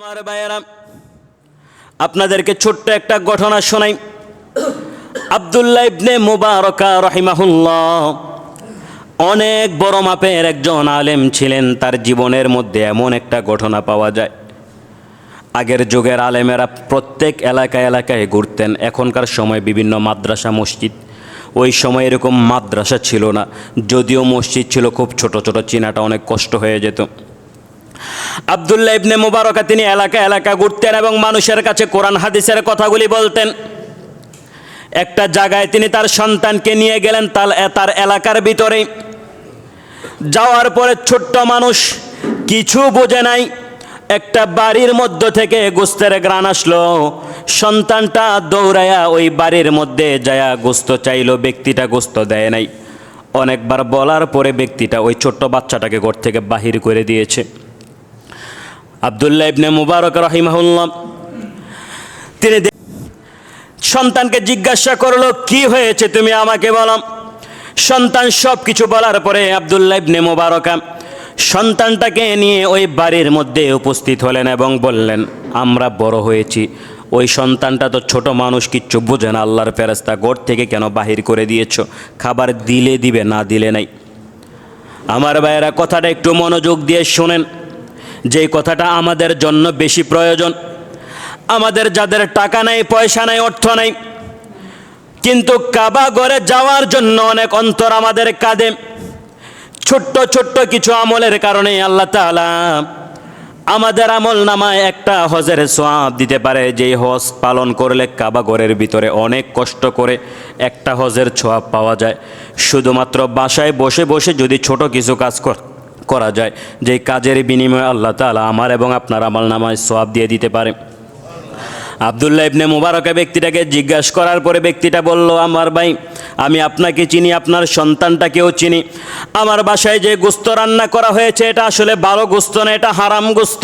আমার ভাইয়েরা, আপনাদেরকে ছোট্ট একটা ঘটনা শোনাই। আব্দুল্লাহ ইবনে মুবারকা রাহিমাহুল্লাহ অনেক বড় মাপের একজন আলেম ছিলেন। তার জীবনের মধ্যে এমন একটা ঘটনা পাওয়া যায়। আগের যুগের আলেমেরা প্রত্যেক এলাকায় এলাকায় ঘুরতেন। এখনকার সময় বিভিন্ন মাদ্রাসা মসজিদ, ওই সময় এরকম মাদ্রাসা ছিল না। যদিও মসজিদ ছিল খুব ছোট ছোট, চিনাটা অনেক কষ্ট হয়ে যেত। আব্দুল্লাহ ইবনে মুবারকা তিনি এলাকা এলাকা ঘুরতেন এবং মানুষের কাছে কোরআন হাদিসের কথাগুলি বলতেন। একটা জায়গায় তিনি তার সন্তানকে নিয়ে গেলেন তার এলাকার ভিতরে। যাওয়ার পরে ছোট্ট মানুষ কিছু বোঝে নাই, একটা বাড়ির মধ্য থেকে গোস্তের ঘ্রাণ আসলো। সন্তানটা দৌড়ায়া ওই বাড়ির মধ্যে যায়া গোস্ত চাইলো, ব্যক্তিটা গোস্ত দেয় নাই। অনেকবার বলার পরে ব্যক্তিটা ওই ছোট্ট বাচ্চাটাকে ঘর থেকে বাহির করে দিয়েছে। আব্দুল্লাহ ইবনে মুবারক রাহিমাহুল্লাহ তিনি সন্তানকে জিজ্ঞাসা করলো, কি হয়েছে তুমি আমাকে বলো। সন্তান সব কিছু বলার পরে আব্দুল্লাহ ইবনে মুবারক সন্তানটাকে নিয়ে ওই বাড়ির মধ্যে উপস্থিত হলেন এবং বললেন, আমরা বড় হয়েছি, ওই সন্তানটা তো ছোট মানুষ, কিচ্ছু বোঝে না, আল্লাহর ফেরেশতা ঘর থেকে কেন বাহির করে দিয়েছ? খাবার দিলে দিবে, না দিলে নাই। আমার ভাইয়েরা, কথাটা একটু মনোযোগ দিয়ে শোনেন, যেই কথাটা আমাদের জন্য বেশি প্রয়োজন। আমাদের যাদের টাকা নাই, পয়সা নাই, অর্থ নাই, কিন্তু কাবা ঘরে যাওয়ার জন্য অনেক অন্তর আমাদের কাঁদে। ছোট্ট ছোট্ট কিছু আমলের কারণে আল্লাহ তাআলা আমাদের আমল নামায় একটা হজের সওয়াব দিতে পারে। যেই হজ পালন করলে কাবা ঘরের ভিতরে অনেক কষ্ট করে একটা হজের সওয়াব পাওয়া যায়। শুধুমাত্র বাসায় বসে বসে যদি ছোট কিছু কাজ করা যায়, যেই কাজের বিনিময়ে আল্লাহ তাআলা আমার এবং আপনার আমল নামায় সওয়াব দিয়ে দিতে পারে। আব্দুল্লাহ ইবনে মুবারক ব্যক্তিটাকে জিজ্ঞাসা করার পরে ব্যক্তিটা বলল, আমার ভাই, আমি আপনাকে চিনি, আপনার সন্তানটাকেও চিনি। আমার বাসায় যে গোস্ত রান্না করা হয়েছে এটা আসলে ভালো গোস্ত না, এটা হারাম গোস্ত।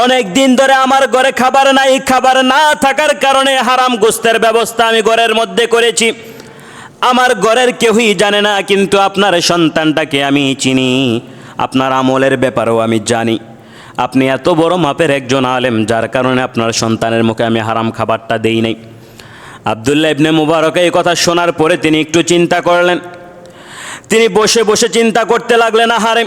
অনেক দিন ধরে আমার ঘরে খাবার নাই, খাবার না থাকার কারণে হারাম গোস্তের ব্যবস্থা আমি ঘরের মধ্যে করেছি। আমার ঘরের কেউই জানে না, কিন্তু আপনার সন্তানটাকে আমি চিনি, আপনার আমলের ব্যাপারেও আমি জানি। আপনি এত বড় মাপের একজন আলেম, যার কারণে আপনার সন্তানের মুখে আমি হারাম খাবারটা দেই নাই। আব্দুল্লাহ ইবনে মুবারক এই কথা শোনার পরে তিনি একটু চিন্তা করলেন। তিনি বসে বসে চিন্তা করতে লাগলেন, আহারে,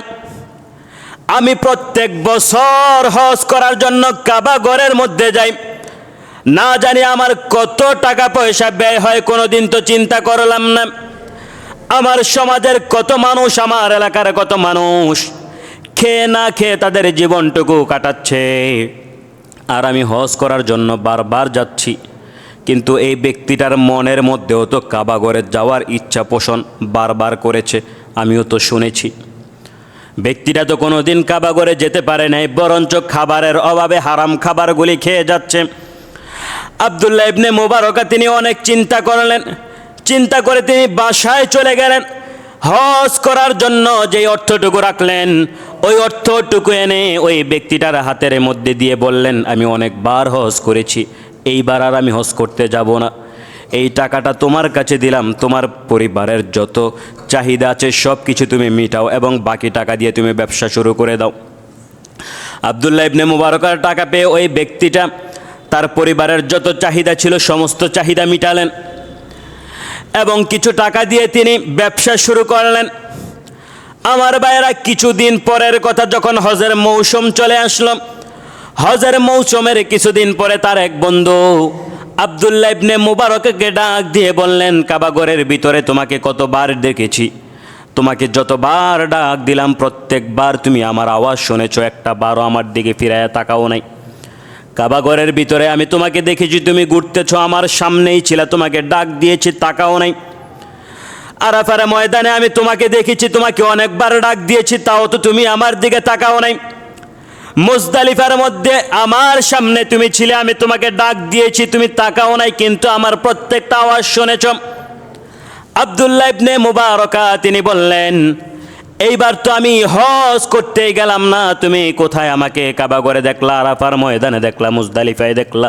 আমি প্রত্যেক বছর হজ করার জন্য কাবা ঘরের মধ্যে যাই, না জানি আমার কত টাকা পয়সা ব্যয় হয়, কোনোদিন তো চিন্তা করলাম না। আমার সমাজের কত মানুষ, আমার এলাকার কত মানুষ খেয়ে না খেয়ে তাদের জীবনটুকু কাটাচ্ছে, আর আমি হজ করার জন্য বারবার যাচ্ছি। কিন্তু এই ব্যক্তিটার মনের মধ্যেও তো কাবা ঘরে যাওয়ার ইচ্ছা পোষণ বারবার করেছে, আমিও তো শুনেছি। ব্যক্তিটা তো কোনো দিন কাবা ঘরে যেতে পারে নাই, বরঞ্চ খাবারের অভাবে হারাম খাবারগুলি খেয়ে যাচ্ছে। আব্দুল্লাহ ইবনে মুবারক তিনি অনেক চিন্তা করলেন। চিন্তা করে তিনি বাসায় চলে গেলেন। হজ করার জন্য যে অর্থটুকু রাখলেন, ওই অর্থটুকু এনে ওই ব্যক্তিটার হাতের মধ্যে দিয়ে বললেন, আমি অনেকবার হজ করেছি, এইবার আর আমি হজ করতে যাব না। এই টাকাটা তোমার কাছে দিলাম, তোমার পরিবারের যত চাহিদা আছে সব কিছু তুমি মিটাও এবং বাকি টাকা দিয়ে তুমি ব্যবসা শুরু করে দাও। আব্দুল্লাহ ইবনে মুবারকের টাকা পেয়ে ওই ব্যক্তিটা তার পরিবারের যত চাহিদা ছিল সমস্ত চাহিদা মিটালেন এবং কিছু টাকা দিয়ে তিনি ব্যবসা শুরু করলেন। আমার ভাইয়েরা, কিছুদিন পরের কথা, যখন হজের মৌসুম চলে আসলো, হজের মৌসুমের কিছুদিন পরে তার এক বন্ধু আব্দুল্লাহ ইবনে মুবারককে ডাক দিয়ে বললেন, কাবা ঘরের ভিতরে তোমাকে কতবার দেখেছি, তোমাকে যতবার ডাক দিলাম প্রত্যেকবার তুমি আমার আওয়াজ শুনেছো, একটা বারও আমার দিকে ফিরাইয়া তাকাও নাই। কাবা ঘরের ভিতরে আমি তোমাকে দেখেছি, তুমি ঘুরতেছো, আমার সামনেই ছিল, তোমাকে ডাক দিয়েছি, তাকাও নাই। আরাফার ময়দানে আমি তোমাকে দেখেছি, তোমাকে অনেকবার ডাক দিয়েছি, তাও তো তুমি আমার দিকে তাকাও নাই। মুজদালিফার মধ্যে আমার সামনে তুমি ছিলে, আমি তোমাকে ডাক দিয়েছি, তুমি তাকাও নাই, কিন্তু আমার প্রত্যেকটা আওয়াজ শুনেছ। আব্দুল্লাহ ইবনে মুবারকা তিনি বললেন, এইবার তো আমি হজ করতে গেলাম না, তুমি কোথায় আমাকে কাবা ঘরে দেখলা, আরাফার ময়দানে দেখলা, মুজদালিফায় দেখলা?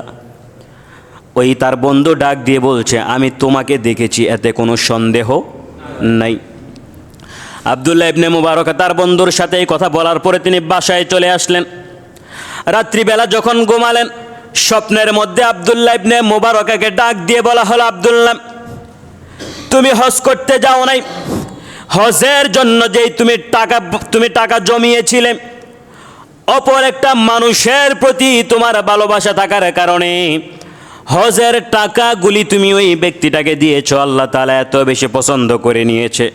ওই তার বন্ধু ডাক দিয়ে বলছে, আমি তোমাকে দেখেছি, এতে কোনো সন্দেহ নাই। আব্দুল্লাহ ইবনে মুবারক তার বন্ধুর সাথে এই কথা বলার পরে তিনি বাসায় চলে আসলেন। রাত্রিবেলা যখন ঘুমালেন, স্বপ্নের মধ্যে আব্দুল্লাহ ইবনে মুবারকাকে ডাক দিয়ে বলা হলো, আব্দুল্লাহ, তুমি হজ করতে যাও নাই, হজের জন্য যেই তুমি টাকা জমিয়েছিলে, অপর একটা মানুষের প্রতি তোমার ভালোবাসা থাকার কারণে হজের টাকাগুলি তুমি ওই ব্যক্তিটাকে দিয়েছো। আল্লাহ তাআলা এত বেশি পছন্দ করে নিয়েছে,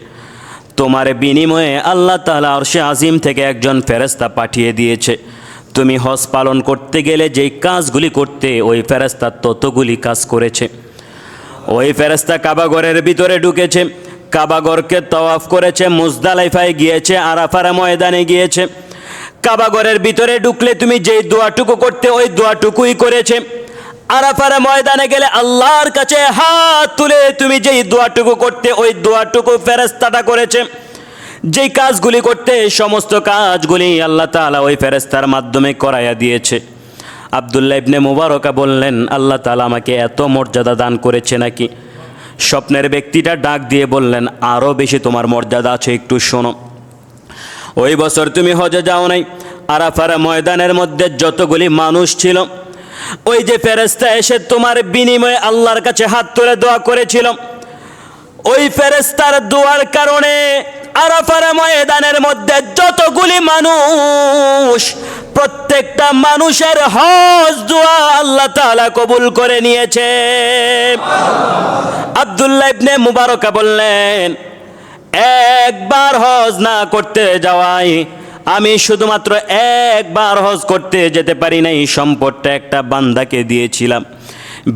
তোমার বিনিময়ে আল্লাহ তাআলা আরশে আজিম থেকে একজন ফেরেশতা পাঠিয়ে দিয়েছে। তুমি হজ পালন করতে গেলে যেই কাজগুলি করতে, ওই ফেরেশতা ততগুলি কাজ করেছে। ওই ফেরেশতা কাবাঘরের ভিতরে ঢুকেছে, কাবাঘরকে তওয়াফ করেছে, মুজদালিফায় গিয়েছে, আরাফার ময়দানে গিয়েছে। কাবাঘরের ভিতরে ঢুকলে তুমি যেই দোয়াটুকু করতে, ওই দোয়াটুকুই করেছে। আরাফার ময়দানে গেলে আল্লাহর কাছে হাত তুলে তুমি যেই দোয়াটুকু করতে, ওই দোয়াটুকু ফেরেশতাটা করেছে। যেই কাজগুলি করতে, সমস্ত কাজগুলি আল্লাহ তাআলা ওই ফেরেশতার মাধ্যমে করাইয়া দিয়েছে। আব্দুল্লাহ ইবনে মুবারকা বললেন, আল্লাহ তাআলা আমাকে এত মর্যাদা দান করেছে নাকি? স্বপ্নের ব্যক্তিটা ডাক দিয়ে বললেন, আরও বেশি তোমার মর্যাদা আছে, একটু শোনো। ওই বছর তুমি হজে যাও নাই, আরাফার ময়দানের মধ্যে যতগুলি মানুষ ছিল, ওই যে ফেরেশতা এসে তোমার বিনিময়ে আল্লাহর কাছে হাত তুলে দোয়া করেছিল, ওই ফেরেশতার দোয়ার কারণে আরাফার ময়দানের মধ্যে যতগুলি মানুষ, প্রত্যেকটা মানুষের হজ দোয়া আল্লাহ তাআলা কবুল করে নিয়েছে। আব্দুল্লাহ ইবনে মুবারকা বললেন, একবার হজ না করতে যাওয়ায় আমি শুধুমাত্র একবার হজ করতে যেতে পারি নাই, সম্পদটা একটা বান্দাকে দিয়েছিলাম।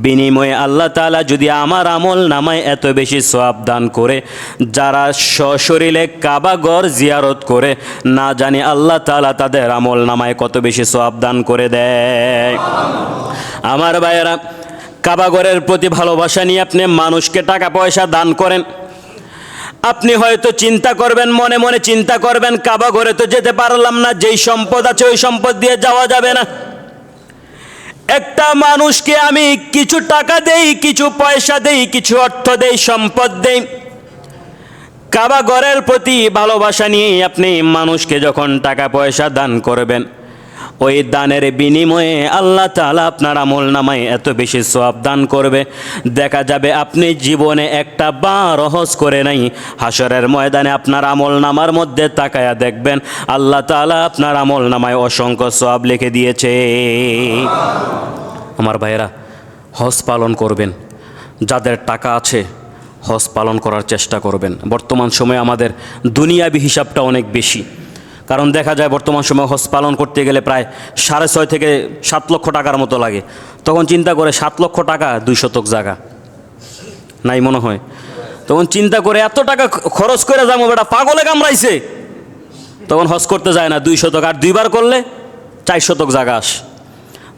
বিনিময়ে আল্লাহ তাআলা যদি আমার আমল নামায় এত বেশি সওয়াব দান করে, যারা সশরীরে কাবাঘর জিয়ারত করে, না জানি আল্লাহ তাআলা তাদের আমল নামায় কত বেশি সওয়াব দান করে দেয়। আমার ভাইয়েরা, কাবাঘরের প্রতি ভালোবাসা নিয়ে আপনি মানুষকে টাকা পয়সা দান করেন। আপনি হয়তো চিন্তা করবেন, মনে মনে চিন্তা করবেন, কাবাঘরে তো যেতে পারলাম না, যেই সম্পদ আছে ওই সম্পদ দিয়ে যাওয়া যাবে না। একটা মানুষকে আমি কিছু টাকা দেই, কিছু পয়সা দেই, কিছু অর্থ দেই, সম্পদ দেই, কাবাঘরের প্রতি ভালোবাসা নিয়ে আপনি মানুষকে যখন টাকা পয়সা দান করবেন, ওই দানের বিনিময়ে আল্লাহ তাআলা আপনার আমল নামায় এত বেশি সওয়াব দান করবে। দেখা যাবে আপনি জীবনে একটা বার হজ করে নাই, হাসরের ময়দানে আপনার আমল নামার মধ্যে তাকায়া দেখবেন আল্লাহ তাআলা আপনার আমল নামায় অসংখ্য সওয়াব লিখে দিয়েছে। আমার ভাইয়েরা, হজ পালন করবেন, যাদের টাকা আছে হজ পালন করার চেষ্টা করবেন। বর্তমান সময়ে আমাদের দুনিয়াবি হিসাবটা অনেক বেশি, কারণ দেখা যায় বর্তমান সময় হজ পালন করতে গেলে প্রায় 6.5 থেকে 7 লক্ষ টাকার মতো লাগে। তখন চিন্তা করে 7 লক্ষ টাকা 2 শতক জায়গা নাই মনে হয়, তখন চিন্তা করে এত টাকা খরচ করে যাবো, বেটা পাগলে কামড়াইছে, তখন হজ করতে যায় না। 2 শতক আর 2 বার করলে 4 শতক জায়গা আস।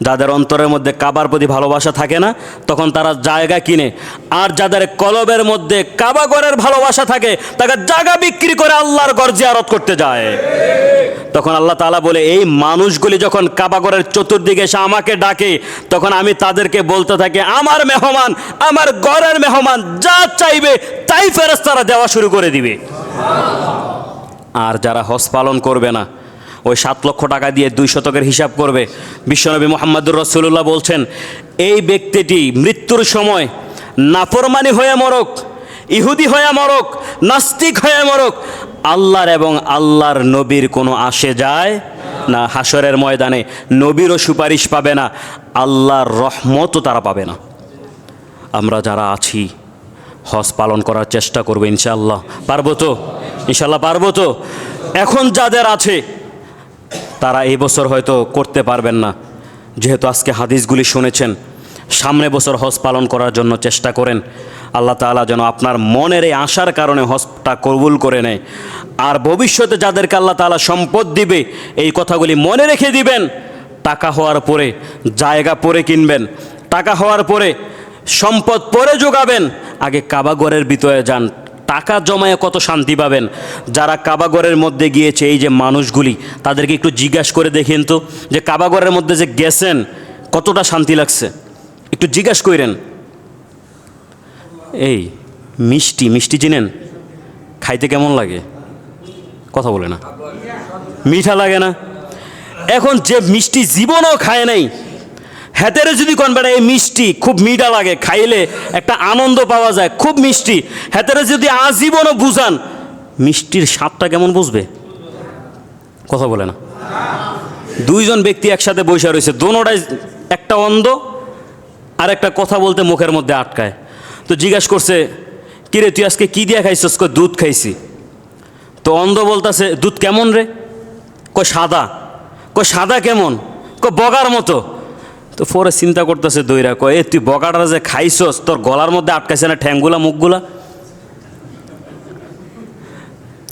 যাদের অন্তরের মধ্যে কাবার প্রতি ভালোবাসা থাকে না, তখন তারা জায়গা কিনে, আর যাদের কলবের মধ্যে কাবাঘরের ভালোবাসা থাকে, তারা জায়গা বিক্রি করে আল্লাহর ঘর জিয়ারত করতে যায়। তখন আল্লাহ তাআলা বলে, এই মানুষগুলি যখন কাবাঘরের চতুর্দিকে এসে আমাকে ডাকে, তখন আমি তাদেরকে বলতে থাকি, আমার মেহমান, আমার ঘরের মেহমান, যা চাইবে তাই ফেরেশতারা দেওয়া শুরু করে দিবে। আর যারা হজ পালন করবে না, ওই 7 লক্ষ টাকা দিয়ে 2 শতকের হিসাব করবে, বিশ্বনবী মুহাম্মদুর রাসূলুল্লাহ বলছেন, এই ব্যক্তিটি মৃত্যুর সময় নাফরমানি হয়ে মরক, ইহুদি হয়ে মরক, নাস্তিক হয়ে মরক, আল্লাহর এবং আল্লাহর নবীর কোনো আসে যায় না। হাসরের ময়দানে নবীরও সুপারিশ পাবে না, আল্লাহর রহমতও তারা পাবে না। আমরা যারা আছি হজ পালন করার চেষ্টা করবো, ইনশাআল্লাহ পারবো তো? ইনশাআল্লাহ পারবো তো? এখন যাদের আছে তারা এই বছর হয়তো করতে পারবেন না, যেহেতু আজকে হাদিসগুলি শুনেছেন, সামনে বছর হজ পালন করার জন্য চেষ্টা করেন। আল্লাহ তাআলা যেন আপনার মনের এই আশার কারণে হজটা কবুল করে নেয়। আর ভবিষ্যতে যাদেরকে আল্লাহ তাআলা সম্পদ দিবে, এই কথাগুলি মনে রেখে দিবেন। টাকা হওয়ার পরে জায়গা পরে কিনবেন, টাকা হওয়ার পরে সম্পদ পরে যোগাবেন, আগে কাবাঘরের ভিতরে যান, টাকা জমায়ে কত শান্তি পাবেন। যারা কাবাঘরের মধ্যে গিয়েছে, এই যে মানুষগুলি, তাদেরকে একটু জিজ্ঞাসা করে দেখেন তো, যে কাবাঘরের মধ্যে যে গেছেন কতটা শান্তি লাগছে, একটু জিজ্ঞাসা করেন। এই মিষ্টি মিষ্টি চিনেন? খাইতে কেমন লাগে? কথা বলে না, মিঠা লাগে না? এখন যে মিষ্টি জীবনও খায় নাই, হেতেরে যদি কোন বেটা এই মিষ্টি খুব মিঠা লাগে, খাইলে একটা আনন্দ পাওয়া যায়, খুব মিষ্টি, হেতেরে যদি আজীবনও বুঝান মিষ্টির স্বাদটা কেমন বুঝবে? কথা বলে না। দুইজন ব্যক্তি একসাথে বসে রয়েছে, দোনোটাই, একটা অন্ধ আর একটা কথা বলতে মুখের মধ্যে আটকায়। তো জিজ্ঞাসা করছে, কিরে তুই আজকে কি দিয়া খাইছিস? কই দুধ খাইছি। তো অন্ধ বলতেছে, দুধ কেমন রে? কই সাদা। কই সাদা কেমন? কই বগার মতো। তো পরে চিন্তা করতেছে দইরা, কয় এ তুই বগাটা যে খাইছস তোর গলার মধ্যে আটকাইছে না ঠ্যাংগুলা মুখগুলা?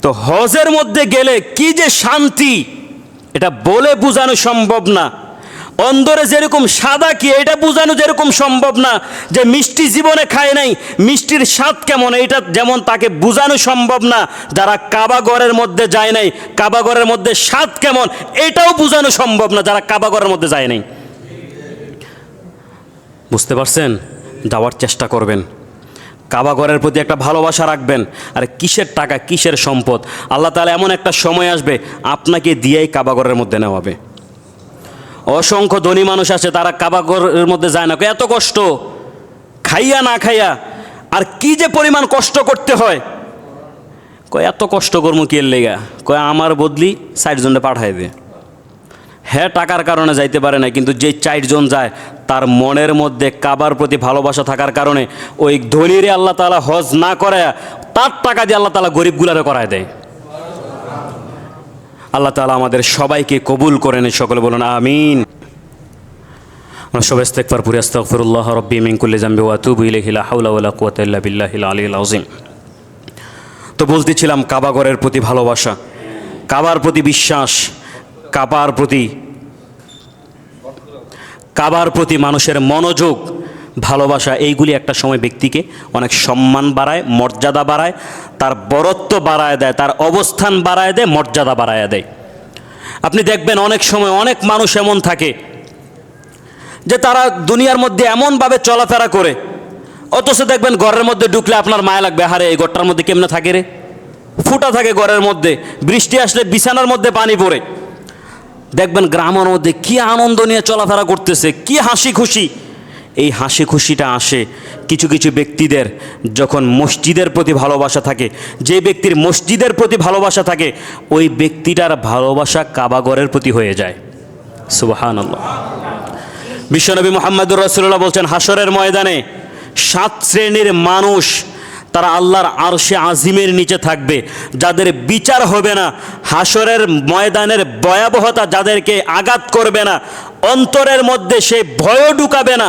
তো হজের মধ্যে গেলে কি যে শান্তি, এটা বলে বোঝানো সম্ভব না। অন্ধরে যেরকম সাদা কি এটা বোঝানো যেরকম সম্ভব না, যে মিষ্টি জীবনে খায় নাই মিষ্টির স্বাদ কেমন এটা যেমন তাকে বোঝানো সম্ভব না, যারা কাবাগরের মধ্যে যায় নাই কাবাগরের মধ্যে স্বাদ কেমন এটাও বোঝানো সম্ভব না যারা কাবাগরের মধ্যে যায় নাই। বুঝতে পারছেন? যাওয়ার চেষ্টা করবেন, কাবাগরের প্রতি একটা ভালোবাসা রাখবেন। আর কিসের টাকা কিসের সম্পদ, আল্লাহ তাআলা এমন একটা সময় আসবে আপনাকে দিয়েই কাবাগরের মধ্যে নেওয়াবে। অসংখ্য ধনী মানুষ আছে তারা কাবাগরের মধ্যে যায় না, এত কষ্ট খাইয়া না খাইয়া, আর কি যে পরিমাণ কষ্ট করতে হয়। কয় এত কষ্ট করবো কি এর লেগা? কয় আমার বদলি 60 জনে পাঠাই দে। হ্যাঁ টাকার কারণে যাইতে পারে না, কিন্তু যে 4 জন যায় তার মনের মধ্যে কাবার প্রতি ভালোবাসা থাকার কারণে ওই ধনীরে আল্লাহ তাআলা হজ না করায় তার টাকা দিয়ে আল্লাহ তাআলা গরিবগুলারে করায় দেয়। আল্লাহ তাআলা আমাদের সবাইকে কবুল করেন, সকলে বলুন আমিন। আমরা সবাই ইস্তেগফার পড়ি, আস্তাগফিরুল্লাহ রাব্বি মিন কুল্লি যামবি ওয়া আতুবু ইলাইহি, লা হাওলা ওয়ালা কুওয়াতা ইল্লা বিল্লাহিল আলিয়্যিল আযীম। তো বলতেছিলাম কাবাগরের প্রতি ভালোবাসা, কাবার প্রতি বিশ্বাস, কাবার প্রতি মানুষের মনোযোগ, ভালোবাসা, এইগুলি একটা সময় ব্যক্তিকে অনেক সম্মান বাড়ায়, মর্যাদা বাড়ায়, তার বরত্ব বাড়ায় দেয়, তার অবস্থান বাড়ায় দেয়, মর্যাদা বাড়ায় দেয়। আপনি দেখবেন অনেক সময় অনেক মানুষ এমন থাকে যে তারা দুনিয়ার মধ্যে এমনভাবে চলাফেরা করে, অথচ দেখবেন ঘরের মধ্যে ঢুকলে আপনার মায়া লাগবে, হারে এই ঘরটার মধ্যে কেমনে থাকে রে, ফুটা থাকে ঘরের মধ্যে, বৃষ্টি আসলে বিছানার মধ্যে পানি পড়ে। দেখবেন গ্রামের মধ্যে কি আনন্দ নিয়ে চলাফেরা করতেছে, কি হাসি খুশি। এই হাসি খুশিটা আসে কিছু কিছু ব্যক্তিদের যখন মসজিদের প্রতি ভালোবাসা থাকে। যে ব্যক্তির মসজিদের প্রতি ভালোবাসা থাকে ওই ব্যক্তিটার ভালোবাসা কাবাগরের প্রতি হয়ে যায়। সুবহানাল্লাহ। বিশ্বনবী মুহাম্মদুর রাসূলুল্লাহ বলছেন, হাসরের ময়দানে 7 শ্রেণীর মানুষ তারা আল্লাহর আরশে আজিমের নিচে থাকবে, যাদের বিচার হবে না, হাসরের ময়দানের ভয়াবহতা যাদেরকে আঘাত করবে না, অন্তরের মধ্যে সে ভয়ও ঢুকাবে না,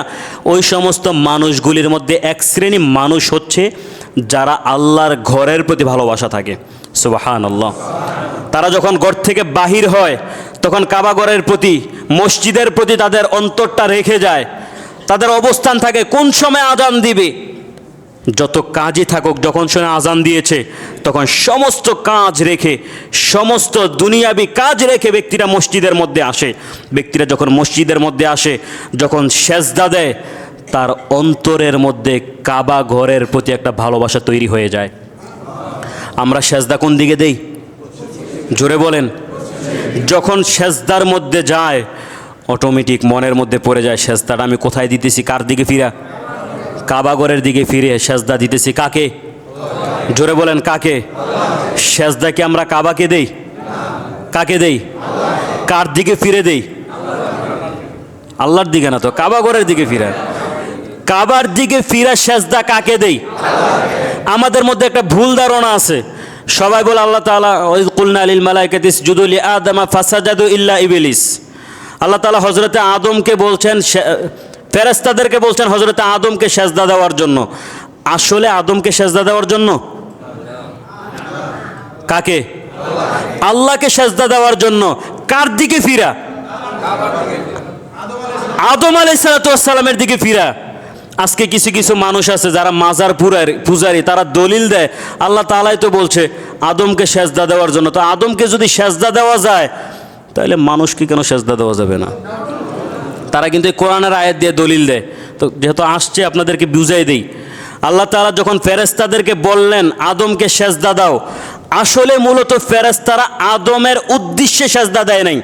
ওই সমস্ত মানুষগুলির মধ্যে এক শ্রেণী মানুষ হচ্ছে যারা আল্লাহর ঘরের প্রতি ভালোবাসা থাকে। সুবহানাল্লাহ। তারা যখন ঘর থেকে বাহির হয় তখন কাবাগরের প্রতি, মসজিদের প্রতি তাদের অন্তরটা রেখে যায়। তাদের অবস্থান থাকে কোন সময় আজান দিবে, যত কাজই থাকুক, যখন শুনে আজান দিয়েছে তখন সমস্ত কাজ রেখে, সমস্ত দুনিয়াবি কাজ রেখে ব্যক্তিরা মসজিদের মধ্যে আসে। ব্যক্তিরা যখন মসজিদের মধ্যে আসে, যখন সেজদা দেয়, তার অন্তরের মধ্যে কাবা ঘরের প্রতি একটা ভালোবাসা তৈরি হয়ে যায়। আমরা সেজদা কোন দিকে দেই? জোরে বলেন। যখন সেজদার মধ্যে যায় অটোমেটিক মনের মধ্যে পড়ে যায় সেজদাটা আমি কোথায় দিতেছি, কার দিকে ফিরা? কাবাগরের দিকে ফিরে সেজদা দিতেছি কাকে? জোরে বলেন কাকে? সেজদা কি আমরা কাবাকে দেই? কাকে দেই? কার দিকে ফিরে দেই? আল্লাহর দিকে না তো, কাবাগরের দিকে ফিরা। কাবার দিকে ফিরা সেজদা কাকে দেই? আমাদের মধ্যে একটা ভুল ধারণা আছে, সবাই বলে আল্লাহ তাআলা ওয়াইয কুলনা লিল মালাইকাতি ইসজুদু লি আদামা ফাসাজাদু ইল্লা ইবলিস। আল্লাহ তাআলা হযরতে আদমকে বলছেন, ফেরেশতাদেরকে বলছেন হযরতে আদমকে সেজদা দেওয়ার জন্য। আসলে আদমকে সেজদা দেওয়ার জন্য? কাকে? আল্লাহকে সেজদা দেওয়ার জন্য। কার দিকে ফিরা? আদম আলাইহিস সালাতু ওয়াস সালামের দিকে ফিরা। আজকে কিছু কিছু মানুষ আছে যারা মাজার পূজারী, তারা দলিল দেয় আল্লাহ তাআলাই তো বলছে আদমকে সেজদা দেওয়ার জন্য। তো আদমকে যদি সেজদা দেওয়া যায় তাহলে মানুষকে কেন সেজদা দেওয়া যাবে না? তারা কিন্তু কোরআনের আয়াত দিয়ে দলিল দেয়। তো যেহেতু আসছে আপনাদেরকে বুঝাই দেই, আল্লাহ তাআলা যখন ফেরেশতাদেরকে বললেন আদমকে সেজদা দাও, আসলে মূলত ফেরেশতারা আদমের উদ্দেশ্যে সেজদা দেয় নাই।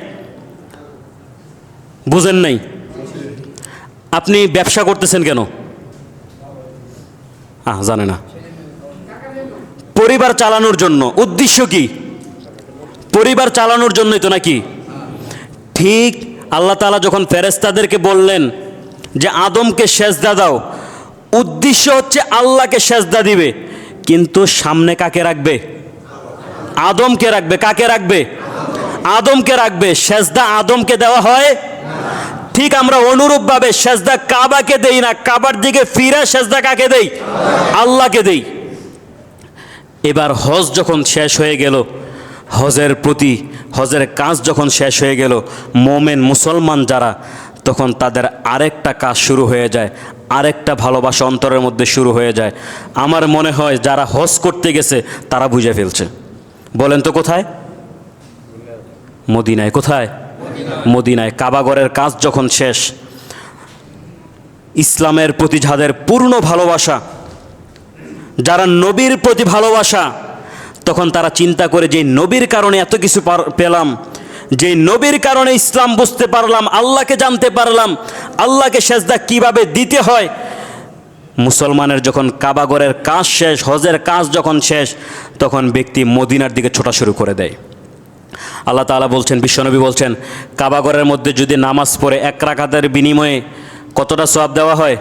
বুঝেন নাই? আপনি ব্যবসা করতেছেন কেন? জানে না। পরিবার চালানোর জন্য। উদ্দেশ্য কি? পরিবার চালানোর জন্যই তো নাকি? ঠিক আল্লাহ তাআলা যখন ফেরেশতাদেরকে বললেন যে আদমকে সেজদা দাও, উদ্দেশ্য হচ্ছে আল্লাহকে সেজদা দিবে, কিন্তু সামনে কাকে রাখবে? আদমকে রাখবে। কাকে রাখবে? আদমকে রাখবে। সেজদা আদমকে দেওয়া হয়। ঠিক আমরা অনুরূপভাবে সেজদা কাবাকে দেই না, কাবার দিকে ফিরে সেজদা কাকে দেই? আল্লাহকে দেই। এবার হজ যখন শেষ হয়ে গেল, হজের কাজ যখন শেষ হয়ে গেল, মোমেন মুসলমান যারা, তখন তাদের আরেকটা কাজ শুরু হয়ে যায়, আরেকটা ভালোবাসা অন্তরের মধ্যে শুরু হয়ে যায়। আমার মনে হয় যারা হজ করতে গেছে তারা বুঝে ফেলছে। বলেন তো কোথায়? মদিনায়। কোথায়? মদিনায়। কাবাগরের কাজ যখন শেষ, ইসলামের প্রতি যাদের পূর্ণ ভালোবাসা, যারা নবীর প্রতি ভালোবাসা, তখন তারা চিন্তা করে যে নবীর কারণে এত কিছু পেলাম, যে নবীর কারণে ইসলাম বুঝতে পারলাম, আল্লাহকে জানতে পারলাম, আল্লাহকে সেজদা কিভাবে দিতে হয়। মুসলমানের যখন কাবাগরের কাজ শেষ, হজের কাজ যখন শেষ, তখন ব্যক্তি মদিনার দিকে ছোটা শুরু করে দেয়। আল্লাহ তাআলা বলছেন, বিশ্বনবী বলছেন, কাবাগরের মধ্যে যদি নামাজ পড়ে 1 রাকাতের বিনিময়ে কতটা সওয়াব দেওয়া হয়?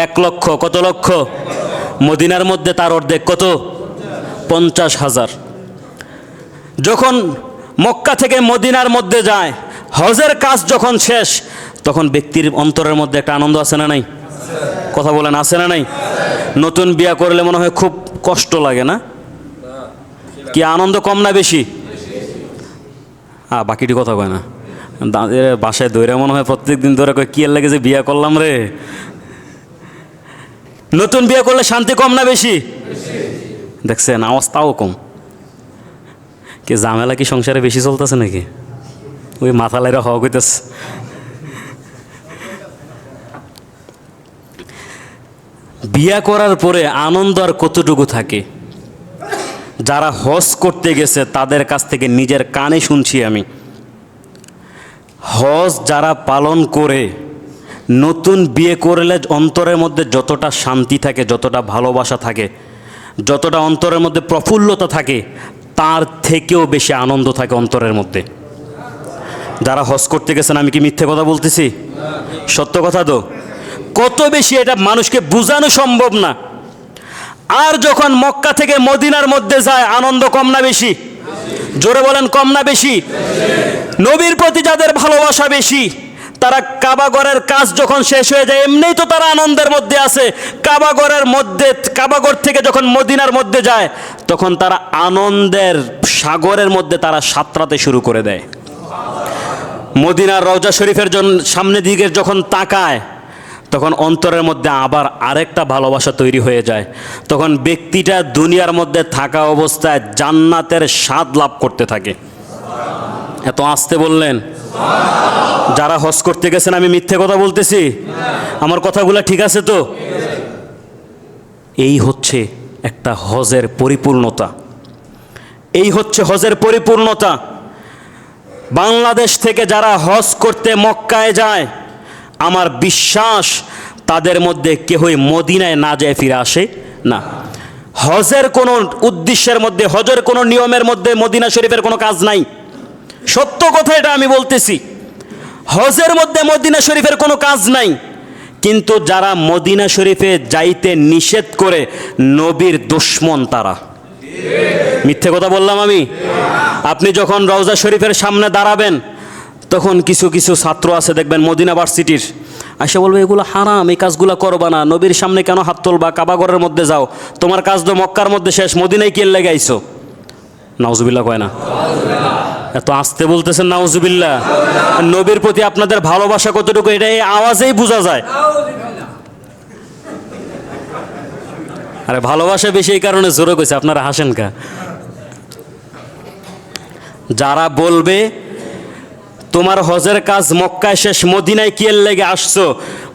1 লক্ষ। কত লক্ষ? মদিনার মধ্যে তার অর্ধেক কত? 50,000। যখন মক্কা থেকে মদিনার মধ্যে যায়, হজের কাজ যখন শেষ, তখন ব্যক্তির অন্তরের মধ্যে একটা আনন্দ আছে না নাই? কথা বলেন, আছে না নাই? নতুন বিয়া করলে মনে হয় খুব কষ্ট লাগে না? কি আনন্দ কম না বেশি? বাকিটি কথা কয় না। বাসায় দৌড়ে মনে হয় প্রত্যেক দিন ধরে কয় কি এর লাগে যে বিয়া করলাম রে। নতুন বিয়ে করলে শান্তি কম না বেশি? দেখছেন, আওয়াজ তাও কম। কি ঝামেলা কি সংসারে বেশি চলতেছে নাকি? ওই মাথা লাইরা হওয়া হইতেছে। বিয়া করার পরে আনন্দ আর কতটুকু থাকে? যারা হজ করতে গেছে তাদের কাছ থেকে নিজের কানে শুনছি আমি, হজ যারা পালন করে নতুন বিয়ে করলে অন্তরের মধ্যে যতটা শান্তি থাকে, যতটা ভালোবাসা থাকে, যতটা অন্তরের মধ্যে প্রফুল্লতা থাকে, তার থেকেও বেশি আনন্দ থাকে অন্তরের মধ্যে। যারা হজ করতে গেছেন, আমি কি মিথ্যে কথা বলতেছি? সত্য কথা তো। কত বেশি এটা মানুষকে বোঝানো সম্ভব না। আর যখন মক্কা থেকে মদিনার মধ্যে যায়, আনন্দ কম না বেশি? জোরে বলেন, কম না বেশি? নবীর প্রতি যাদের ভালোবাসা বেশি, তারা কাবাগরের কাজ যখন শেষ হয়ে যায়, এমনিই তো তারা আনন্দের মধ্যে আছে, কাবাগর থেকে যখন মদিনার মধ্যে যায়, তখন তারা আনন্দের সাগরের মধ্যে তারা সাঁতরাতে শুরু করে দেয়। মদিনার রওজা শরীফের সামনের দিকে যখন তাকায়, তখন অন্তরের মধ্যে আবার আরেকটা ভালোবাসা তৈরি হয়ে যায়। তখন ব্যক্তিটা দুনিয়ার মধ্যে থাকা অবস্থায় জান্নাতের স্বাদ লাভ করতে থাকে। এত আস্তে বললেন? যারা হজ করতে গেছেন, আমি মিথ্যে কথা বলতেছি? আমার কথাগুলো ঠিক আছে তো? এই হচ্ছে একটা হজের পরিপূর্ণতা। এই হচ্ছে হজের পরিপূর্ণতা। বাংলাদেশ থেকে যারা হজ করতে মক্কায় যায়, আমার বিশ্বাস তাদের মধ্যে কেহই মদিনায় না যায় ফিরে আসে না। হজের কোনো উদ্দেশ্যের মধ্যে, হজের কোনো নিয়মের মধ্যে মদিনা শরীফের কোনো কাজ নাই। সত্য কথা এটা আমি বলতেছি, হজের মধ্যে মদিনা শরীফের কোনো কাজ নাই। কিন্তু যারা মদিনা শরীফে যাইতে নিষেধ করে, নবীর দুশমন তারা। মিথ্যে কথা বললাম আমি? আপনি যখন রওজা শরীফের সামনে দাঁড়াবেন, তখন কিছু কিছু ছাত্র আছে দেখবেন মদিনা ভার্সিটির, আইসা বলবে এগুলো হারাম, এই কাজগুলো করবা না, নবীর সামনে কেন হাত তুলবা, কাবাগরের মধ্যে যাও, তোমার কাজ তো মক্কার মধ্যে শেষ, মদিনায় কি লেগে আইছো? নাউজুবিল্লাহ কয় না? এত আস্তে বলতেছেন নাউজুবিল্লাহ। নবীর প্রতি আপনাদের ভালোবাসা কতটুকু, এটা এই আওয়াজেই বোঝা যায়। আরে ভালোবাসা বেশি এই কারণে জোরে কইছে, আপনারা হাসেন কা? যারা বলবে তোমার হজের কাজ মক্কায় শেষ, মদিনায় কি এর লেগে আসছো,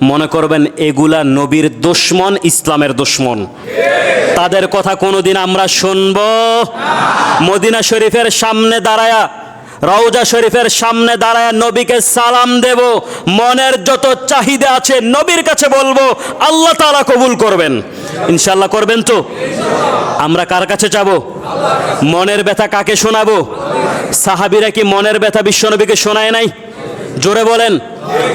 মনে করবেন এগুলা নবীর দুশমন, ইসলামের দুশমন। তাদের কথা কোনোদিন আমরা শুনবো? মদিনা শরীফের সামনে দাঁড়ায়া রওজা শরীফের সামনে দাঁড়ায় নবীকে সালাম দেব, মনের যত চাহিদা আছে নবীর কাছে বলবো, আল্লাহ তাআলা কবুল করবেন। ইনশাআল্লাহ করবেন তো? আমরা কার কাছে যাব? মনের ব্যথা কাকে শোনাবো? সাহাবীরা কি মনের ব্যথা বিশ্বনবীকে শোনায় নাই? জোরে বলেন।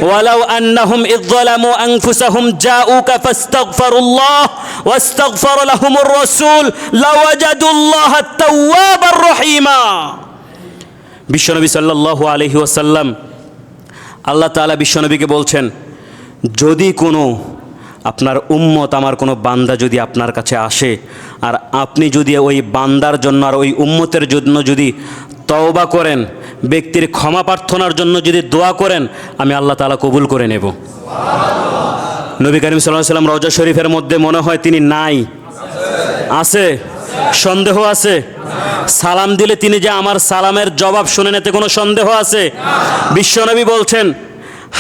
ওয়ালাউ আন্নাহুম ইযযালামু আনফুসাহুম জাউকা ফাস্তাগফিরুল্লাহ ওয়াস্তাগফার লাহুমুর রাসূল লাওয়াজাদুল্লাহা তাওয়াবার রহিমা। বিশ্বনবী সাল্লাল্লাহু আলাইহি ওয়াসাল্লাম, আল্লাহ তাআলা বিশ্বনবীকে বলছেন, যদি কোনো আপনার উম্মত, আমার কোনো বান্দা যদি আপনার কাছে আসে আর আপনি যদি ওই বান্দার জন্য আর ওই উম্মতের জন্য যদি তওবা করেন, ব্যক্তির ক্ষমা প্রার্থনার জন্য যদি দোয়া করেন, আমি আল্লাহ তাআলা কবুল করে নেব। নবী করিম সাল্লাল্লাহু আলাইহি ওয়াসাল্লাম রওজা শরীফের মধ্যে মনে হয় তিনি নাই? আছে? সন্দেহ আছে? সালাম দিলে তিনি যে আমার সালামের জবাব শুনেন, এতে কোনো সন্দেহ আছে? বিশ্বনবী বলছেন,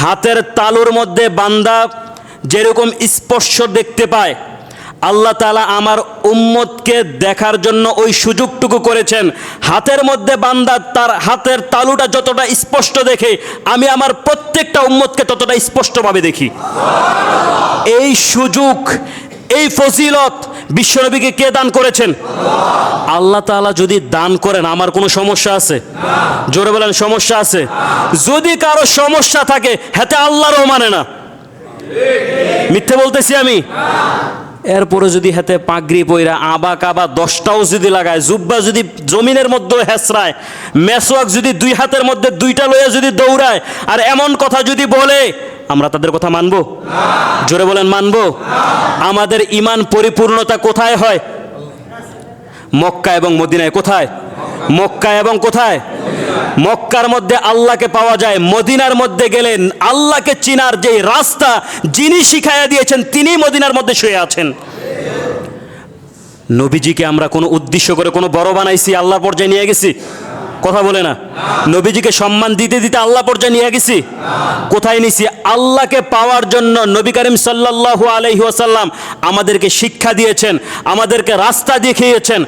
হাতের তালুর মধ্যে বান্দা যেরকম স্পর্শ দেখতে পায়, আল্লাহ তাআলা আমার উম্মতকে দেখার জন্য ওই সুযোগটুকু করেছেন। হাতের মধ্যে বান্দা তার হাতের তালুটা যতটা স্পষ্ট দেখে, আমি আমার প্রত্যেকটা উম্মতকে ততটা স্পষ্টভাবে দেখি। এই সুযোগ, এই ফজিলত বিশ্বনবীকে কে দান করেছেন? আল্লাহ তাআলা যদি দান করেন, আমার কোনো সমস্যা আছে? জোরে বলেন, সমস্যা আছে? যদি কারো সমস্যা থাকে, হাতে আল্লাহরও মানে না। মিথ্যে বলতেছি আমি? এরপরে যদি হাতে পাগড়ি পইরা আবা কাবা 10টাও যদি লাগায়, জুব্বা যদি জমিনের মধ্যে হেসরায়, মেসওয়াক যদি 2 হাতের মধ্যে 2টা লইয়া যদি দৌড়ায়, আর এমন কথা যদি বলে, আমরা তাদের কথা মানবো? জোরে বলেন, মানবো? আমাদের ঈমান পরিপূর্ণতা কোথায় হয়? মক্কা এবং মদিনায়। কোথায়? মক্কা এবং কোথায়? মক্কার মধ্যে আল্লাহকে পাওয়া যায়, মদিনার মধ্যে গেলেন আল্লাহকে চিনার যে রাস্তা যিনি শিখাইয়া দিয়েছেন, তিনি মদিনার মধ্যে শুয়ে আছেন। নবীজিকে আমরা কোনো উদ্দেশ্য করে কোনো বড় বানাইছি, আল্লাহর পর্যায়ে নিয়ে গেছি? কথা বলে না। নবীজিকে সম্মান দিতে দিতে আল্লাহ পর্যায়ে নিয়ে গেছি? কোথায় নিছি? আল্লাহকে পাওয়ার জন্য নবী করিম সাল্লাল্লাহু আলাইহি ওয়াসাল্লাম আমাদেরকে শিক্ষা দিয়েছেন, আমাদেরকে রাস্তা দেখিয়েছেন।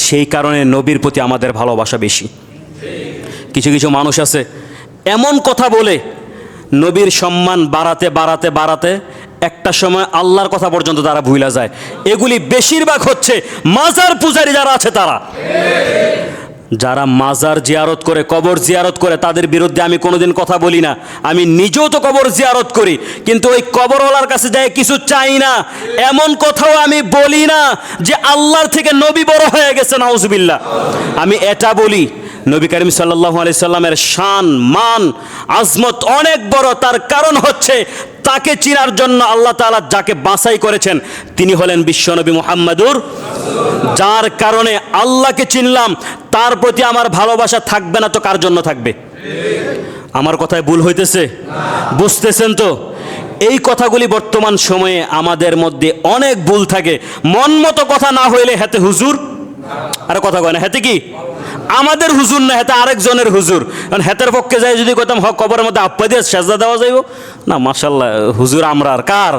সেই কারণে নবীর প্রতি আমাদের ভালোবাসা বেশি। কিছু কিছু মানুষ আছে এমন কথা বলে নবীর সম্মান বাড়াতে বাড়াতে বাড়াতে একটা সময় আল্লাহর কথা পর্যন্ত তারা ভুলে যায়। এগুলি বেশিরভাগ হচ্ছে মাজার পূজারী যারা আছে তারা। যারা মাজার জিয়ারত করে, কবর জিয়ারত করে, তাদের বিরুদ্ধে আমি কোনোদিন কথা বলি না। আমি নিজেও তো কবর জিয়ারত করি, কিন্তু ওই কবরওয়ালার কাছে যাই কিছু চাই না, এমন কথাও আমি বলি না যে আল্লাহর থেকে নবী বড় হয়ে গেছে, নাউজুবিল্লাহ। আমি এটা বলি, নবী করিম সাল্লাল্লাহু আলাইহি সাল্লামের শান, মান, আজমত অনেক বড়। তার কারণ হচ্ছে তাকে চিনার জন্য আল্লাহ তাআলা যাকে বাছাই করেছেন তিনি হলেন বিশ্বনবী মুহাম্মদুর। যার কারণে আল্লাহকে চিনলাম, তার প্রতি আমার ভালোবাসা থাকবে না তো কার জন্য থাকবে? আমার কথায় ভুল হইতেছে? বুঝতেছেন তো? এই কথাগুলি বর্তমান সময়ে আমাদের মধ্যে অনেক ভুল থাকে। মন মতো কথা না হইলে হাতে হুজুর, আর কথা কয় না, হাতে কি আমাদের হুজুর না, হাতে আরেকজনের হুজুর। কারণ হাতের পক্ষে যাই যদি কইতাম হক কবরের মধ্যে আপ্পা দিয়ে সাজদা দেওয়া যাইব না, মাশাআল্লাহ হুজুর আমরা আর কার?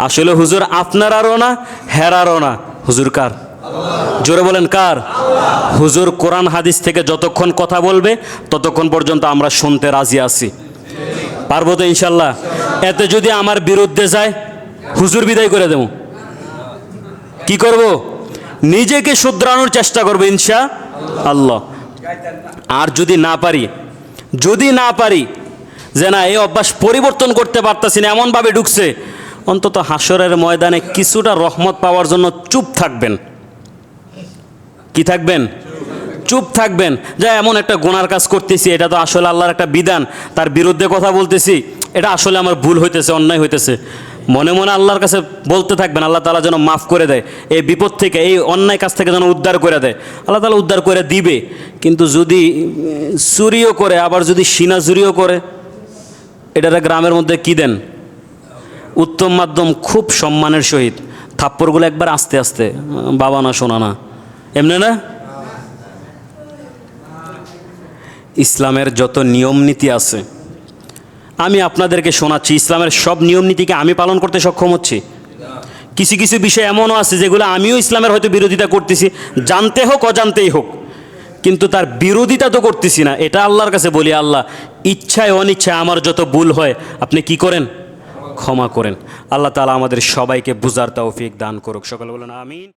আসলে হুজুর আপনারারও না, হেরারও না, হুজুর কার? জোরে বলেন, কার? হুজুর কোরআন হাদিস থেকে যতক্ষণ কথা বলবে ততক্ষণ পর্যন্ত আমরা শুনতে রাজি আছি। পারবো তো ইনশাল্লাহ? এতে যদি আমার বিরুদ্ধে যায়, হুজুর বিদায় করে দেব। কি করব? নিজেকে শুধরানোর চেষ্টা করবো ইনশাআল্লাহ। আর যদি না পারি যে না এই অভ্যাস পরিবর্তন করতে পারতাছি না, এমনভাবে ঢুকছে, অন্তত হাসরের ময়দানে কিছুটা রহমত পাওয়ার জন্য চুপ থাকবেন। কি থাকবেন? চুপ থাকবেন। যা এমন একটা গুনার কাজ করতেছি, এটা তো আসলে আল্লাহর একটা বিধান, তার বিরুদ্ধে কথা বলতেছি, এটা আসলে আমার ভুল হইতেছে, অন্যায় হইতেছে, মনে মনে আল্লাহর কাছে বলতে থাকবেন। আল্লাহ তাআলা যেন মাফ করে দেয়, এই বিপদ থেকে, এই অন্যায় কাজ থেকে যেন উদ্ধার করে দেয়। আল্লাহ তাআলা উদ্ধার করে দিবে। কিন্তু যদি চুরিও করে, আবার যদি সিনা চুরিও করে, এটার গ্রামের মধ্যে কি দেন? উত্তম মাধ্যম, খুব সম্মানের সহিত থাপ্পড়গুলো একবার আস্তে আস্তে, বাবা না শোনা না, এমনি না। ইসলামের যত নিয়ম নীতি আছে আমি আপনাদেরকে শোনাচ্ছি। ইসলামের সব নিয়ম নীতিকে আমি পালন করতে সক্ষম হচ্ছি? কিছু কিছু বিষয় এমনও আছে যেগুলো আমিও ইসলামের হয়তো বিরোধিতা করতেছি, জানতে হোক অজান্তেই হোক, কিন্তু তার বিরোধিতা তো করতেছি না। এটা আল্লাহর কাছে বলি, আল্লাহ ইচ্ছায় অনিচ্ছায় আমার যত ভুল হয় আপনি কি করেন, ক্ষমা করেন। আল্লাহ তাআলা আমাদের সবাইকে বুঝার তৌফিক দান করুক। সকলে বলেন আমিন।